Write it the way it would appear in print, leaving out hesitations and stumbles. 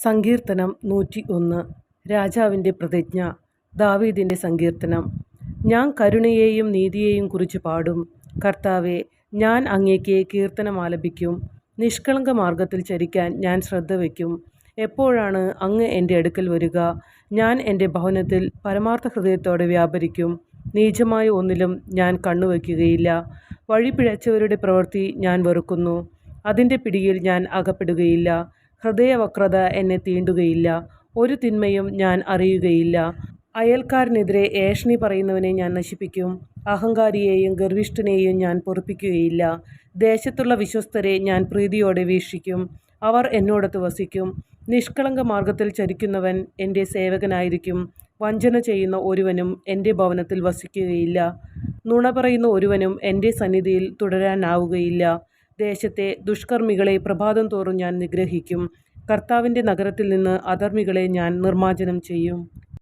സങ്കീർത്തനം 101. രാജാവിൻ്റെ പ്രതിജ്ഞ. ദാവീദിൻ്റെ സങ്കീർത്തനം. ഞാൻ കരുണയെയും നീതിയെയും കുറിച്ച് പാടും. കർത്താവേ, ഞാൻ അങ്ങേക്ക് കീർത്തനം ആലപിക്കും. നിഷ്കളങ്ക മാർഗത്തിൽ ചരിക്കാൻ ഞാൻ ശ്രദ്ധ വയ്ക്കും. എപ്പോഴാണ് അങ്ങ് എൻ്റെ അടുക്കൽ വരിക? ഞാൻ എൻ്റെ ഭവനത്തിൽ പരമാർത്ഥ ഹൃദയത്തോടെ വ്യാപരിക്കും. നീചമായ ഒന്നിലും ഞാൻ കണ്ണുവയ്ക്കുകയില്ല. വഴി പിഴച്ചവരുടെ പ്രവൃത്തി ഞാൻ വെറുക്കുന്നു. അതിൻ്റെ പിടിയിൽ ഞാൻ അകപ്പെടുകയില്ല. ഹൃദയവക്രത എന്നെ തീണ്ടുകയില്ല. ഒരു തിന്മയും ഞാൻ അറിയുകയില്ല. അയൽക്കാരനെതിരെ ഏഷണി പറയുന്നവനെ ഞാൻ നശിപ്പിക്കും. അഹങ്കാരിയെയും ഗർവിഷ്ഠനെയും ഞാൻ പൊറുപ്പിക്കുകയില്ല. ദേശത്തുള്ള വിശ്വസ്തരെ ഞാൻ പ്രീതിയോടെ വീക്ഷിക്കും. അവർ എന്നോടൊത്ത് വസിക്കും. നിഷ്കളങ്ക മാർഗത്തിൽ ചരിക്കുന്നവൻ എൻ്റെ സേവകനായിരിക്കും. വഞ്ചന ചെയ്യുന്ന ഒരുവനും എൻ്റെ ഭവനത്തിൽ വസിക്കുകയില്ല. നുണ പറയുന്ന ഒരുവനും എൻ്റെ സന്നിധിയിൽ തുടരാനാവുകയില്ല. ദേശത്തെ ദുഷ്കർമ്മികളെ പ്രഭാതം തോറും ഞാൻ നിഗ്രഹിക്കും. കർത്താവിൻ്റെ നഗരത്തിൽ നിന്ന് അധർമ്മികളെ ഞാൻ നിർമ്മാർജ്ജനം ചെയ്യും.